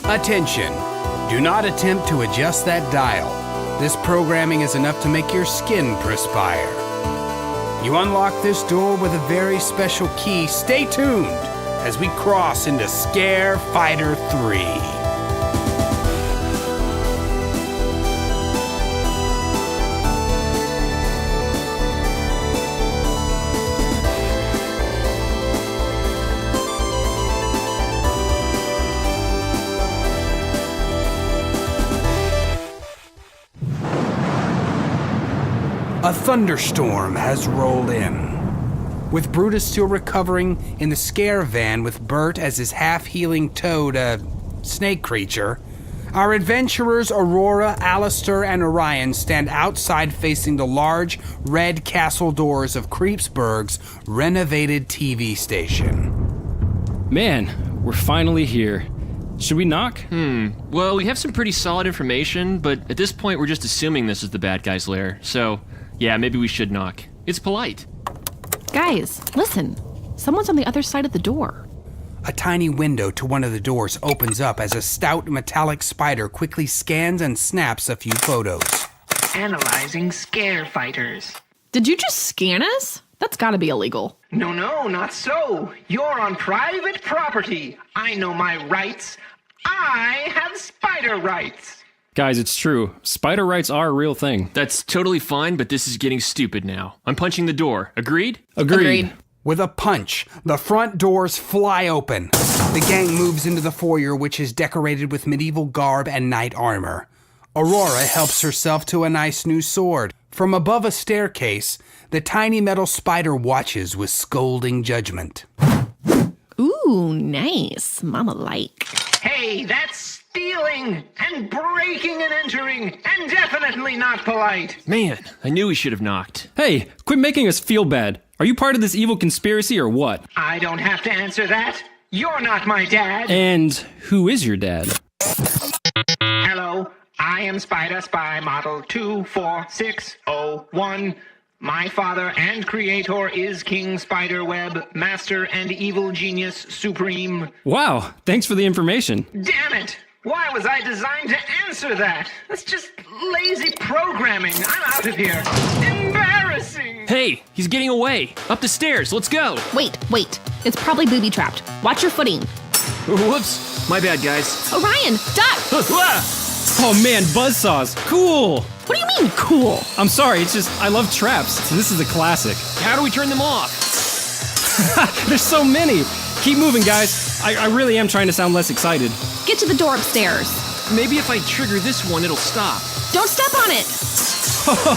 Attention! Do not attempt to adjust that dial. This programming is enough to make your skin perspire. You unlock this door with a very special key. Stay tuned as we cross into Scare Fighter 3. A thunderstorm has rolled in. With Brutus still recovering in the scare van with Bert as his half-healing toad, snake creature, our adventurers Aurora, Alastor, and Orion stand outside facing the large red castle doors of Creepsburg's renovated TV station. Man, we're finally here. Should we knock? Well, we have some pretty solid information, but at this point we're just assuming this is the bad guy's lair, so yeah, maybe we should knock. It's polite. Guys, listen. Someone's on the other side of the door. A tiny window to one of the doors opens up as a stout metallic spider quickly scans and snaps a few photos. Analyzing scare fighters. Did you just scan us? That's gotta be illegal. No, not so. You're on private property. I know my rights. I have spider rights. Guys, it's true. Spider rights are a real thing. That's totally fine, but this is getting stupid now. I'm punching the door. Agreed? Agreed. With a punch, the front doors fly open. The gang moves into the foyer, which is decorated with medieval garb and knight armor. Aurora helps herself to a nice new sword. From above a staircase, the tiny metal spider watches with scolding judgment. Ooh, nice. Mama like. Hey, that's stealing and breaking and entering and definitely not polite. Man, I knew we should have knocked. Hey, quit making us feel bad. Are you part of this evil conspiracy or what? I don't have to answer that. You're not my dad. And who is your dad? Hello, I am Spider Spy Model 24601. My father and creator is King Spiderweb, master and evil genius supreme. Wow, thanks for the information. Damn it! Why was I designed to answer that? That's just lazy programming. I'm out of here. Embarrassing! Hey, he's getting away. Up the stairs, let's go. Wait. It's probably booby-trapped. Watch your footing. Whoops, my bad, guys. Orion, duck! Oh man, buzzsaws. Cool. What do you mean, cool? I'm sorry, it's just, I love traps. This is a classic. How do we turn them off? There's so many. Keep moving, guys. I really am trying to sound less excited. Get to the door upstairs. Maybe if I trigger this one, it'll stop. Don't step on it.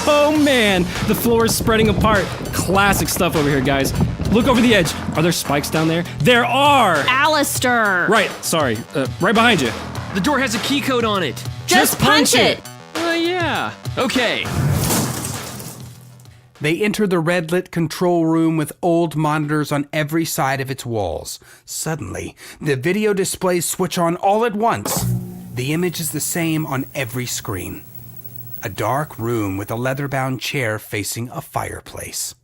Oh man, the floor is spreading apart. Classic stuff over here, guys. Look over the edge. Are there spikes down there? There are! Alastor! Right, sorry. Right behind you. The door has a key code on it. Just punch it! Yeah. Okay. They enter the red-lit control room with old monitors on every side of its walls. Suddenly, the video displays switch on all at once. The image is the same on every screen. A dark room with a leather-bound chair facing a fireplace.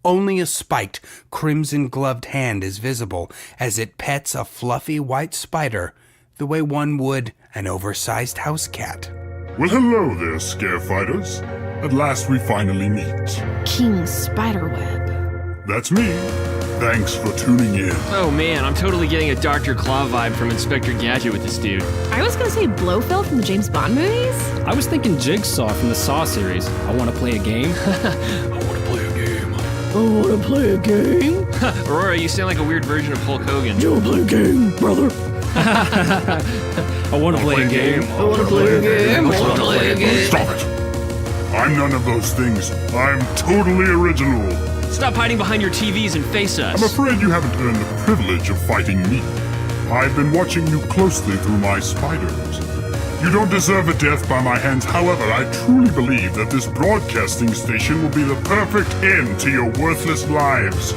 Only a spiked, crimson-gloved hand is visible as it pets a fluffy white spider the way one would an oversized house cat. Well, hello there, Scarefighters. At last we finally meet. King Spiderweb. That's me. Thanks for tuning in. Oh man, I'm totally getting a Dr. Claw vibe from Inspector Gadget with this dude. I was gonna say Blofeld from the James Bond movies. I was thinking Jigsaw from the Saw series. I want to play a game. Aurora, you sound like a weird version of Hulk Hogan. You wanna play a game, brother? I want to play a game. Stop it. I'm none of those things. I'm totally original. Stop hiding behind your TVs and face us. I'm afraid you haven't earned the privilege of fighting me. I've been watching you closely through my spiders. You don't deserve a death by my hands. However, I truly believe that this broadcasting station will be the perfect end to your worthless lives.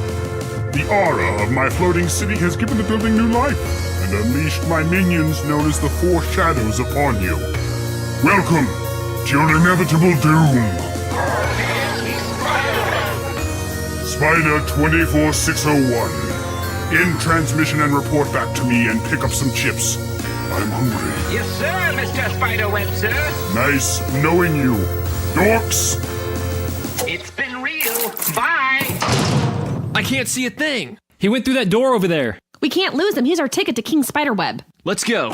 The aura of my floating city has given the building new life and unleashed my minions known as the Four Shadows upon you. Welcome to your inevitable doom. Spider 24601. End transmission and report back to me and pick up some chips. I'm hungry. Yes, sir, Mr. Spiderweb, sir. Nice knowing you. Dorks! It's been real. Bye. I can't see a thing. He went through that door over there. We can't lose him. He's our ticket to King Spiderweb. Let's go.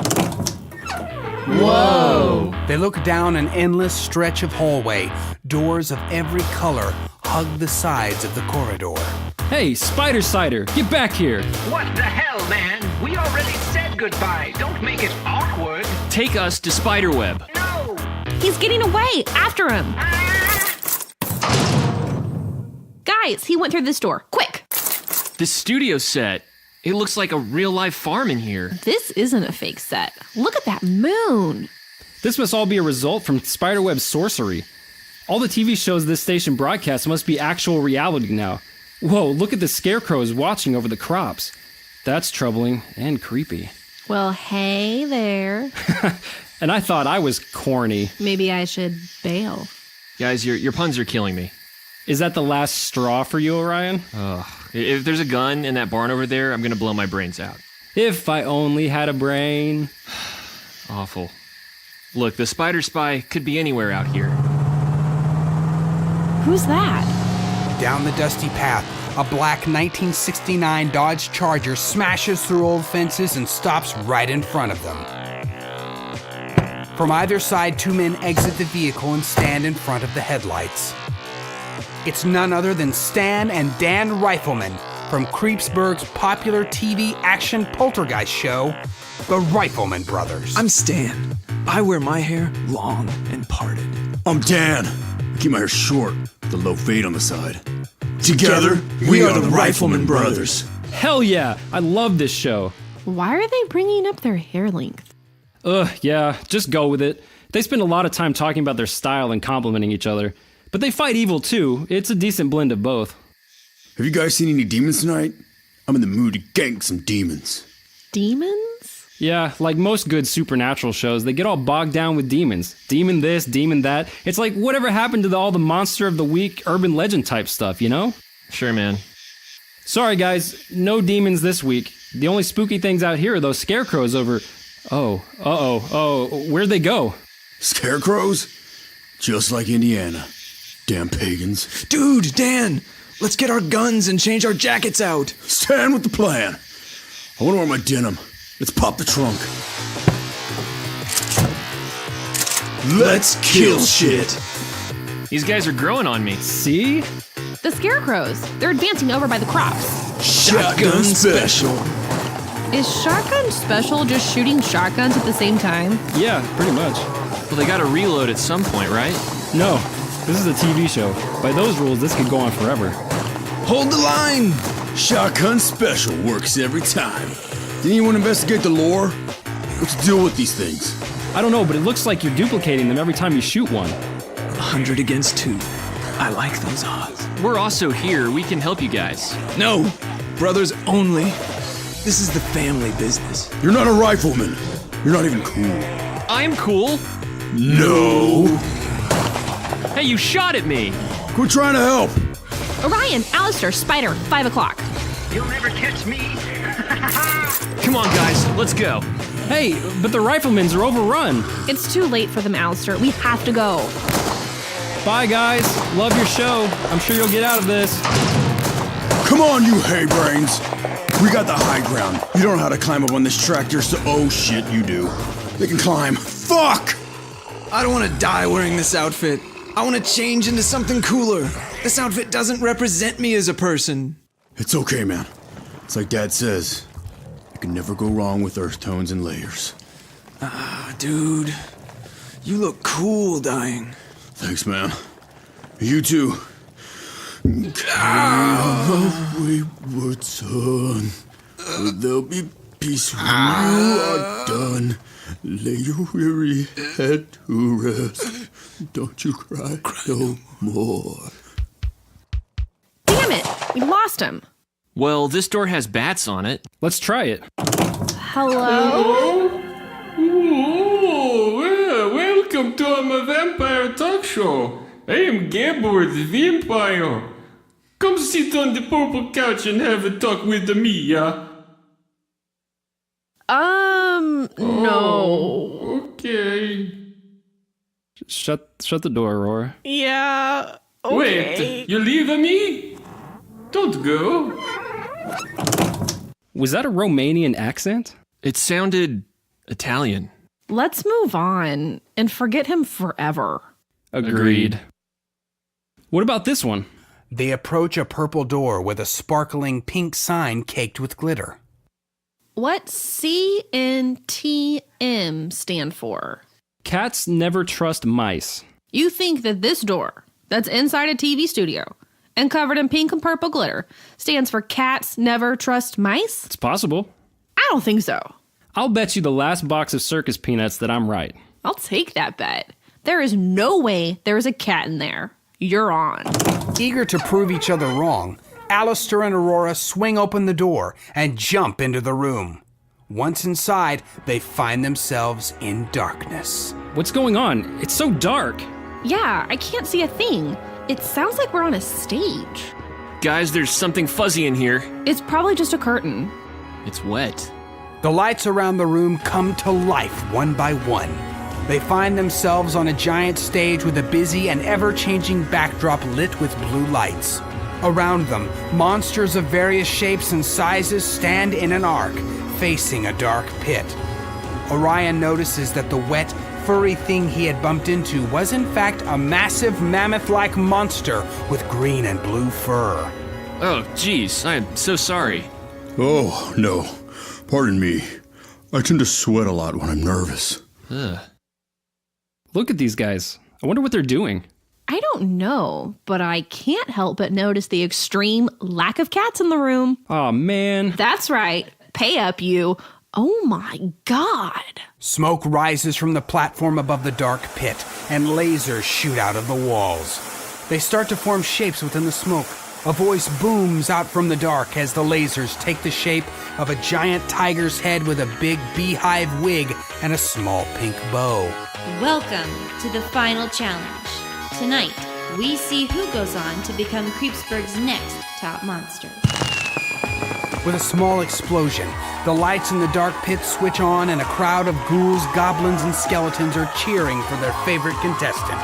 Whoa! They look down an endless stretch of hallway. Doors of every color hug the sides of the corridor. Hey, Spider Cider, get back here. What the hell, man? We already said goodbye. Don't make it awkward. Take us to Spiderweb. No. He's getting away. After him. Guys, he went through this door. Quick. This studio set. It looks like a real life farm in here. This isn't a fake set. Look at that moon. This must all be a result from Spiderweb's sorcery. All the TV shows this station broadcasts must be actual reality now. Whoa, look at the scarecrows watching over the crops. That's troubling and creepy. Well, hey there. And I thought I was corny. Maybe I should bail. Guys, your puns are killing me. Is that the last straw for you, Orion? If there's a gun in that barn over there, I'm gonna blow my brains out. If I only had a brain. Awful. Look, the spider spy could be anywhere out here. Who's that? Down the dusty path, a black 1969 Dodge Charger smashes through old fences and stops right in front of them. From either side, two men exit the vehicle and stand in front of the headlights. It's none other than Stan and Dan Riflemen from Creepsburg's popular TV action poltergeist show, The Riflemen Brothers. I'm Stan. I wear my hair long and parted. I'm Dan. I keep my hair short, with a low fade on the side. Together, we are the Riflemen Brothers. Hell yeah, I love this show. Why are they bringing up their hair length? Yeah, just go with it. They spend a lot of time talking about their style and complimenting each other. But they fight evil too. It's a decent blend of both. Have you guys seen any demons tonight? I'm in the mood to gank some demons. Demons? Yeah, like most good supernatural shows, they get all bogged down with demons. Demon this, demon that. It's like whatever happened to all the monster of the week urban legend type stuff, you know? Sure, man. Sorry guys, no demons this week. The only spooky things out here are those scarecrows over... where'd they go? Scarecrows? Just like Indiana. Damn pagans. Dude, Dan, let's get our guns and change our jackets out. Stand with the plan. I want to wear my denim. Let's pop the trunk. Let's kill shit. These guys are growing on me. See? The scarecrows. They're advancing over by the crops. Shotgun special. Is shotgun special just shooting shotguns at the same time? Yeah, pretty much. Well, they gotta reload at some point, right? No, this is a TV show. By those rules, this could go on forever. Hold the line. Shotgun special works every time. Did anyone investigate the lore? What's the deal with these things? I don't know, but it looks like you're duplicating them every time you shoot one. 100 against 2. I like those odds. We're also here. We can help you guys. No, brothers only. This is the family business. You're not a rifleman. You're not even cool. I'm cool. No. Hey, you shot at me. Quit trying to help. Orion, Alastor, Spider, 5 o'clock. You'll never catch me. Come on, guys. Let's go. Hey, but the riflemen's are overrun. It's too late for them, Alastor. We have to go. Bye, guys. Love your show. I'm sure you'll get out of this. Come on, you hay brains. We got the high ground. You don't know how to climb up on this tractor, so oh shit, you do. They can climb. Fuck! I don't want to die wearing this outfit. I want to change into something cooler. This outfit doesn't represent me as a person. It's okay, man. It's like Dad says. You can never go wrong with earth tones and layers. Dude, you look cool dying. Thanks, man. You too. Wayward son, there'll be peace when you are done. Lay your weary head to rest. Don't you cry no more. Damn it! We lost him. Well, this door has bats on it. Let's try it. Hello? Welcome to my vampire talk show. I am Gabor the vampire. Come sit on the purple couch and have a talk with me, yeah? No. Okay. Shut the door, Aurora. Yeah. Okay. Wait, you leaving me? Don't go. Was that a Romanian accent? It sounded Italian. Let's move on and forget him forever. Agreed. What about this one? They approach a purple door with a sparkling pink sign caked with glitter. What CNTM stand for? Cats never trust mice. You think that this door, that's inside a TV studio and covered in pink and purple glitter, stands for Cats Never Trust Mice? It's possible. I don't think so. I'll bet you the last box of circus peanuts that I'm right. I'll take that bet. There is no way there is a cat in there. You're on. Eager to prove each other wrong, Alastor and Aurora swing open the door and jump into the room. Once inside, they find themselves in darkness. What's going on? It's so dark. Yeah, I can't see a thing. It sounds like we're on a stage. Guys, there's something fuzzy in here. It's probably just a curtain. It's wet. The lights around the room come to life one by one. They find themselves on a giant stage with a busy and ever-changing backdrop lit with blue lights. Around them, monsters of various shapes and sizes stand in an arc, facing a dark pit. Orion notices that the wet, furry thing he had bumped into was in fact a massive mammoth-like monster with green and blue fur. Oh, geez, I'm so sorry. Oh, no. Pardon me. I tend to sweat a lot when I'm nervous. Ugh. Look at these guys. I wonder what they're doing. I don't know, but I can't help but notice the extreme lack of cats in the room. Aw, man. That's right. Pay up, you. Oh my God. Smoke rises from the platform above the dark pit, and lasers shoot out of the walls. They start to form shapes within the smoke. A voice booms out from the dark as the lasers take the shape of a giant tiger's head with a big beehive wig and a small pink bow. Welcome to the final challenge. Tonight, we see who goes on to become Creepsburg's next top monster. With a small explosion, the lights in the dark pit switch on and a crowd of ghouls, goblins, and skeletons are cheering for their favorite contestant.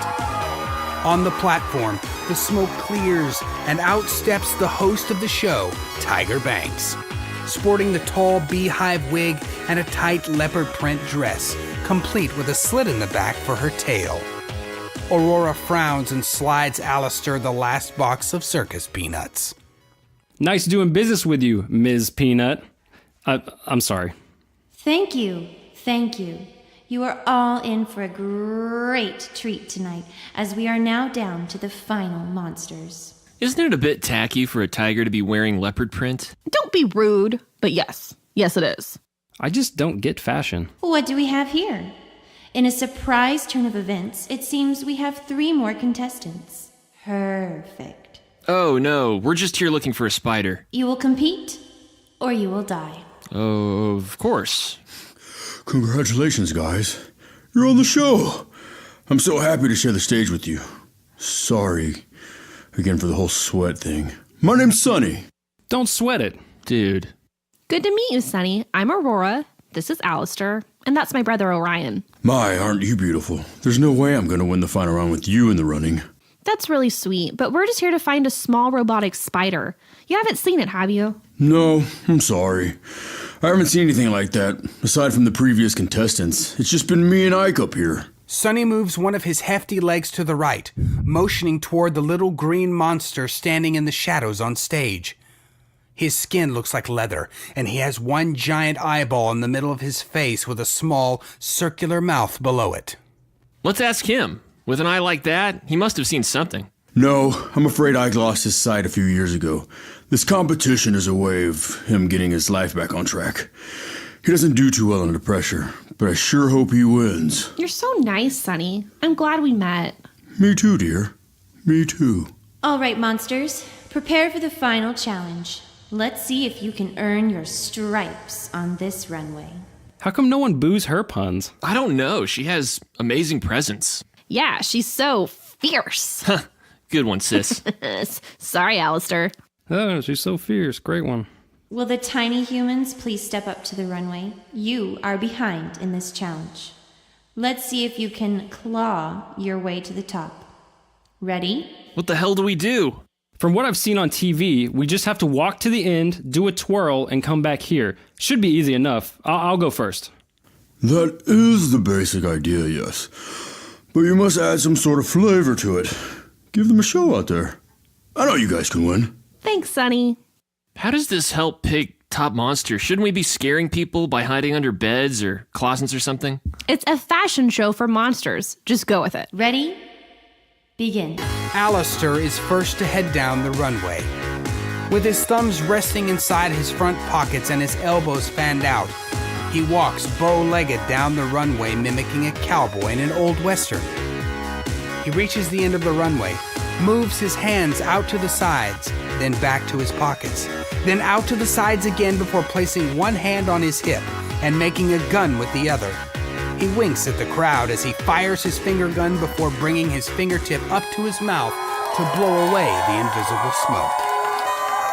On the platform, the smoke clears and out steps the host of the show, Tiger Banks. Sporting the tall beehive wig and a tight leopard print dress, complete with a slit in the back for her tail. Aurora frowns and slides Alastor the last box of circus peanuts. Nice doing business with you, Ms. Peanut. I'm sorry. Thank you. Thank you. You are all in for a great treat tonight, as we are now down to the final monsters. Isn't it a bit tacky for a tiger to be wearing leopard print? Don't be rude, but yes. Yes, it is. I just don't get fashion. What do we have here? In a surprise turn of events, it seems we have 3 more contestants. Perfect. Oh, no, we're just here looking for a spider. You will compete, or you will die. Oh, of course. Congratulations, guys. You're on the show. I'm so happy to share the stage with you. Sorry again for the whole sweat thing. My name's Sonny. Don't sweat it. Dude. Good to meet you, Sonny. I'm Aurora. This is Alastor. And that's my brother, Orion. My, aren't you beautiful? There's no way I'm going to win the final round with you in the running. That's really sweet, but we're just here to find a small robotic spider. You haven't seen it, have you? No, I'm sorry. I haven't seen anything like that, aside from the previous contestants. It's just been me and Ike up here. Sonny moves one of his hefty legs to the right, motioning toward the little green monster standing in the shadows on stage. His skin looks like leather, and he has one giant eyeball in the middle of his face with a small, circular mouth below it. Let's ask him. With an eye like that, he must have seen something. No, I'm afraid Ike lost his sight a few years ago. This competition is a way of him getting his life back on track. He doesn't do too well under pressure, but I sure hope he wins. You're so nice, Sonny. I'm glad we met. Me too, dear. Me too. All right, monsters, prepare for the final challenge. Let's see if you can earn your stripes on this runway. How come no one boos her puns? I don't know. She has amazing presence. Yeah, she's so fierce. Good one, sis. Sorry, Alastor. Oh, she's so fierce. Great one. Will the tiny humans please step up to the runway? You are behind in this challenge. Let's see if you can claw your way to the top. Ready? What the hell do we do? From what I've seen on TV, we just have to walk to the end, do a twirl, and come back here. Should be easy enough. I'll go first. That is the basic idea, yes. But you must add some sort of flavor to it. Give them a show out there. I know you guys can win. Thanks, Sonny. How does this help pick top monster? Shouldn't we be scaring people by hiding under beds or closets or something? It's a fashion show for monsters. Just go with it. Ready? Begin. Alastor is first to head down the runway. With his thumbs resting inside his front pockets and his elbows fanned out, he walks bow-legged down the runway, mimicking a cowboy in an old western. He reaches the end of the runway, moves his hands out to the sides, then back to his pockets, then out to the sides again before placing one hand on his hip and making a gun with the other. He winks at the crowd as he fires his finger gun before bringing his fingertip up to his mouth to blow away the invisible smoke.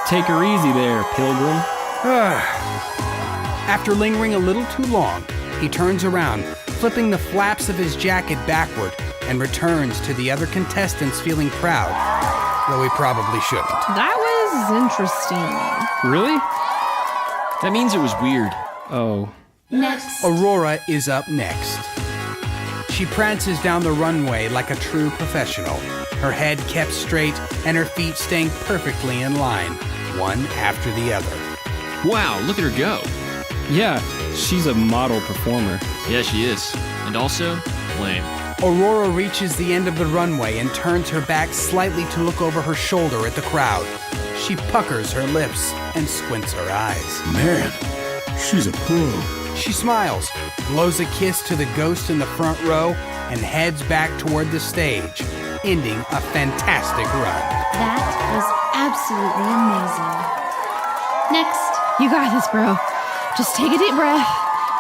Take her easy there, Pilgrim. After lingering a little too long, he turns around, flipping the flaps of his jacket backward, and returns to the other contestants feeling proud, though he probably shouldn't. That was interesting. Really? That means it was weird. Oh. Next. Aurora is up next. She prances down the runway like a true professional, her head kept straight and her feet staying perfectly in line, one after the other. Wow, look at her go. Yeah, she's a model performer. Yeah, she is. And also, lame. Aurora reaches the end of the runway and turns her back slightly to look over her shoulder at the crowd. She puckers her lips and squints her eyes. Man, she's a pro. She smiles, blows a kiss to the ghost in the front row, and heads back toward the stage, ending a fantastic run. That was absolutely amazing. Next. You got this, bro. Just take a deep breath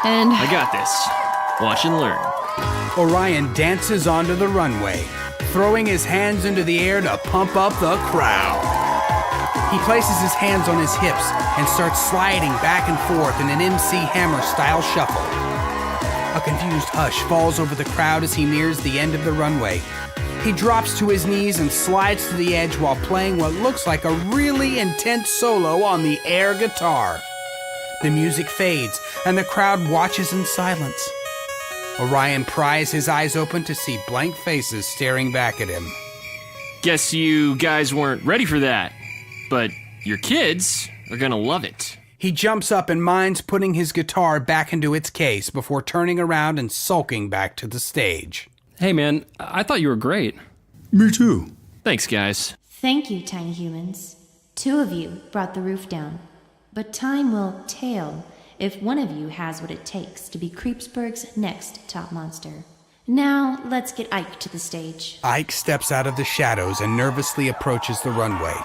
and... I got this. Watch and learn. Orion dances onto the runway, throwing his hands into the air to pump up the crowd. He places his hands on his hips and starts sliding back and forth in an MC Hammer style shuffle. A confused hush falls over the crowd as he nears the end of the runway. He drops to his knees and slides to the edge while playing what looks like a really intense solo on the air guitar. The music fades and the crowd watches in silence. Orion pries his eyes open to see blank faces staring back at him. Guess you guys weren't ready for that. But your kids are gonna love it. He jumps up and minds putting his guitar back into its case before turning around and sulking back to the stage. Hey man, I thought you were great. Me too. Thanks, guys. Thank you, tiny humans. 2 of you brought the roof down. But time will tell if one of you has what it takes to be Creepsburg's next top monster. Now, let's get Ike to the stage. Ike steps out of the shadows and nervously approaches the runway.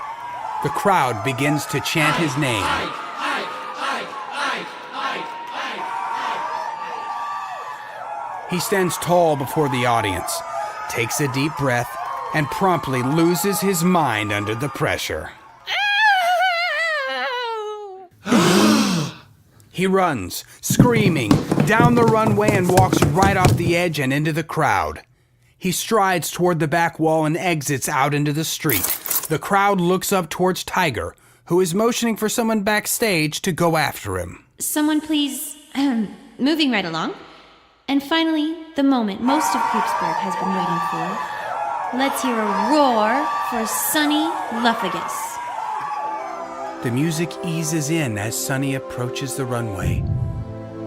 The crowd begins to chant his name. He stands tall before the audience, takes a deep breath, and promptly loses his mind under the pressure. He runs, screaming, down the runway and walks right off the edge and into the crowd. He strides toward the back wall and exits out into the street. The crowd looks up towards Tiger, who is motioning for someone backstage to go after him. Someone please, moving right along. And finally, the moment most of Creepsburg has been waiting for. Let's hear a roar for Sonny Luffagus. The music eases in as Sonny approaches the runway,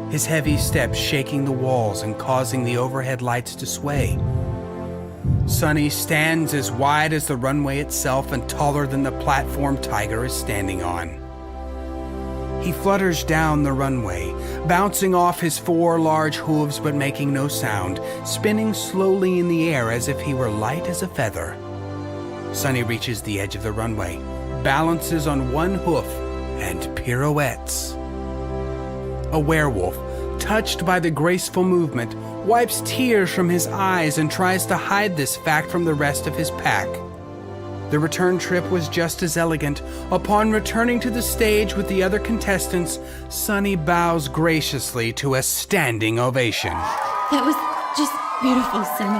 his heavy steps shaking the walls and causing the overhead lights to sway. Sonny stands as wide as the runway itself and taller than the platform Tiger is standing on. He flutters down the runway, bouncing off his 4 large hooves but making no sound, spinning slowly in the air as if he were light as a feather. Sonny reaches the edge of the runway, balances on one hoof, and pirouettes. A werewolf, touched by the graceful movement, wipes tears from his eyes and tries to hide this fact from the rest of his pack. The return trip was just as elegant. Upon returning to the stage with the other contestants, Sonny bows graciously to a standing ovation. That was just beautiful, Sonny.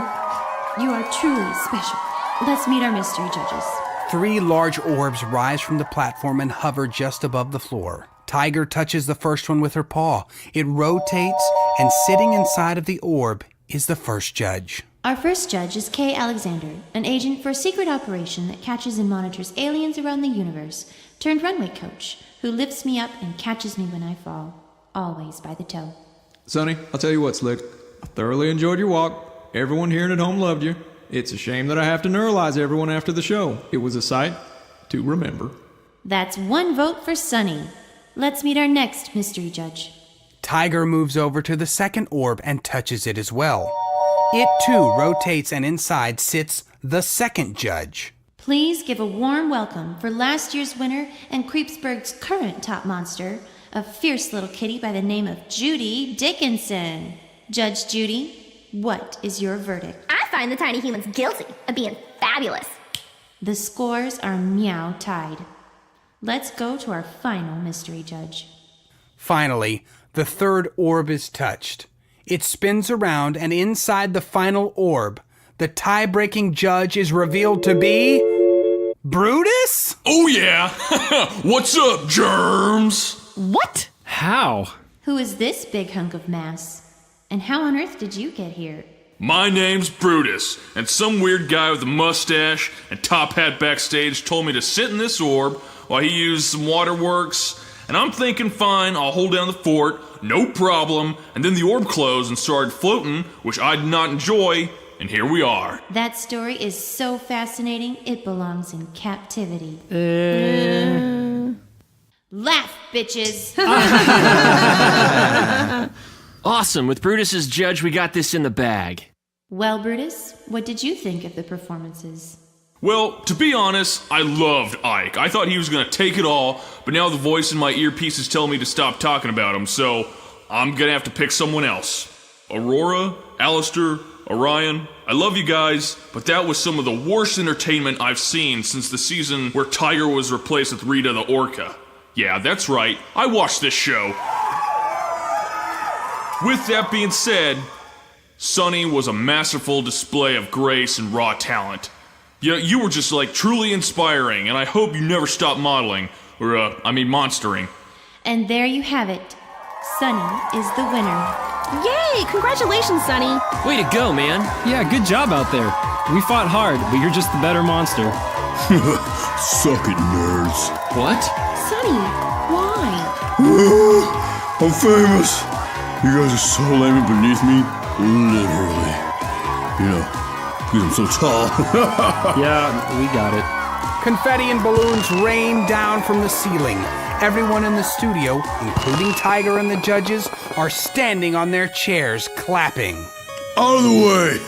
You are truly special. Let's meet our mystery judges. 3 large orbs rise from the platform and hover just above the floor. Tiger touches the first one with her paw. It rotates, and sitting inside of the orb is the first judge. Our first judge is Kay Alexander, an agent for a secret operation that catches and monitors aliens around the universe, turned runway coach, who lifts me up and catches me when I fall, always by the toe. Sonny, I'll tell you what, Slick. I thoroughly enjoyed your walk. Everyone here and at home loved you. It's a shame that I have to neuralize everyone after the show. It was a sight to remember. That's 1 vote for Sonny. Let's meet our next mystery judge. Tiger moves over to the second orb and touches it as well. It too rotates, and inside sits the second judge. Please give a warm welcome for last year's winner and Creepsburg's current top monster, a fierce little kitty by the name of Judy Dickinson. Judge Judy, what is your verdict? I find the tiny humans guilty of being fabulous. The scores are meow tied. Let's go to our final mystery judge. Finally, the third orb is touched. It spins around, and inside the final orb, the tie-breaking judge is revealed to be... Brutus? Oh yeah! What's up, germs? What? How? Who is this big hunk of mass? And how on earth did you get here? My name's Brutus, and some weird guy with a mustache and top hat backstage told me to sit in this orb while he used some waterworks, and I'm thinking, fine, I'll hold down the fort, no problem, and then the orb closed and started floating, which I did not enjoy, and here we are. That story is so fascinating, it belongs in captivity. Laugh, bitches! Awesome. With Brutus as judge, we got this in the bag. Well, Brutus, what did you think of the performances? Well, to be honest, I loved Ike. I thought he was going to take it all, but now the voice in my earpiece is telling me to stop talking about him, so I'm going to have to pick someone else. Aurora, Alastor, Orion, I love you guys, but that was some of the worst entertainment I've seen since the season where Tiger was replaced with Rita the Orca. Yeah, that's right, I watched this show. With that being said, Sonny was a masterful display of grace and raw talent. You were just truly inspiring, and I hope you never stop modeling, monstering. And there you have it. Sonny is the winner. Yay! Congratulations, Sonny. Way to go, man. Yeah, good job out there. We fought hard, but you're just the better monster. Suck it, nerds. What? Sonny, why? I'm famous. You guys are so lame and beneath me. Literally. Because I'm so tall. Yeah, we got it. Confetti and balloons rain down from the ceiling. Everyone in the studio, including Tiger and the judges, are standing on their chairs, clapping. Out of the way!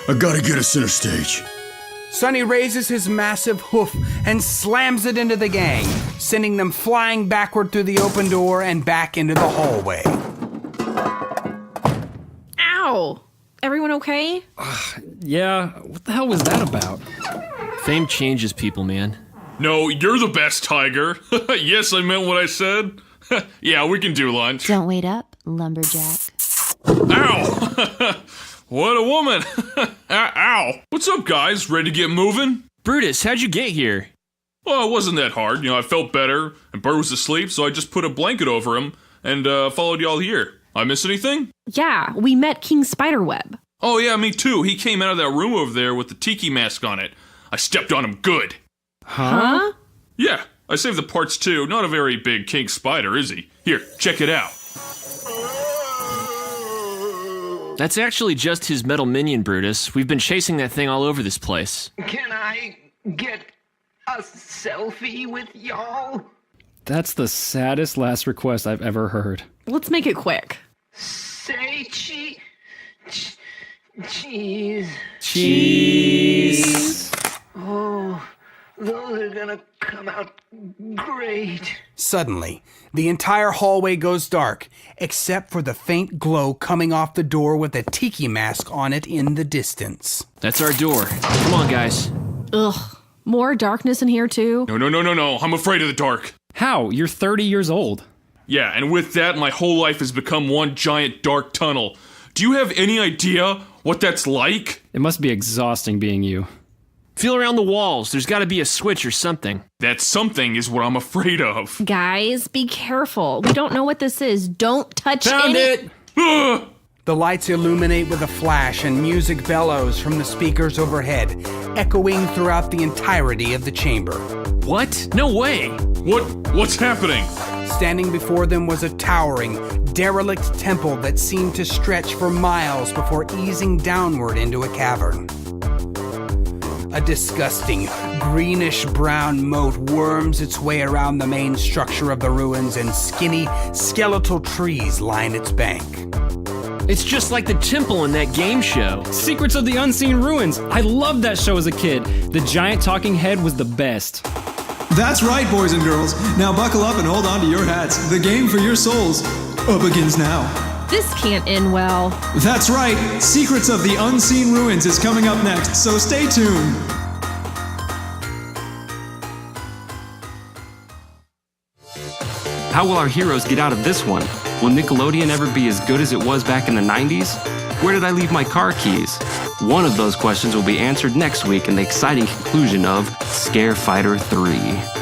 I gotta get us center stage. Sonny raises his massive hoof and slams it into the gang, sending them flying backward through the open door and back into the hallway. Ow! Everyone okay? Yeah, what the hell was that about? Fame changes people, man. No, you're the best, Tiger. Yes, I meant what I said. Yeah, we can do lunch. Don't wait up, lumberjack. Ow! What a woman! Ow! What's up, guys? Ready to get moving? Brutus, how'd you get here? Well, it wasn't that hard. I felt better, and Bert was asleep, so I just put a blanket over him and followed y'all here. I miss anything? Yeah, we met King Spiderweb. Oh yeah, me too. He came out of that room over there with the tiki mask on it. I stepped on him good. Huh? Yeah, I saved the parts too. Not a very big king spider, is he? Here, check it out. That's actually just his metal minion, Brutus. We've been chasing that thing all over this place. Can I get a selfie with y'all? That's the saddest last request I've ever heard. Let's make it quick. Say cheese. Cheese. Oh, those are gonna come out great. Suddenly, the entire hallway goes dark, except for the faint glow coming off the door with a tiki mask on it in the distance. That's our door. Come on, guys. Ugh, More darkness in here, too? No. I'm afraid of the dark. How? You're 30 years old. Yeah, and with that, my whole life has become one giant dark tunnel. Do you have any idea what that's like? It must be exhausting being you. Feel around the walls. There's got to be a switch or something. That something is what I'm afraid of. Guys, be careful. We don't know what this is. Don't touch Found it! The lights illuminate with a flash and music bellows from the speakers overhead, echoing throughout the entirety of the chamber. What? No way! What's happening? Standing before them was a towering, derelict temple that seemed to stretch for miles before easing downward into a cavern. A disgusting, greenish-brown moat worms its way around the main structure of the ruins, and skinny, skeletal trees line its bank. It's just like the temple in that game show. Secrets of the Unseen Ruins. I loved that show as a kid. The giant talking head was the best. That's right, boys and girls. Now buckle up and hold on to your hats. The game for your souls begins now. This can't end well. That's right. Secrets of the Unseen Ruins is coming up next, so stay tuned. How will our heroes get out of this one? Will Nickelodeon ever be as good as it was back in the 90s? Where did I leave my car keys? One of those questions will be answered next week in the exciting conclusion of Scare Fighter 3.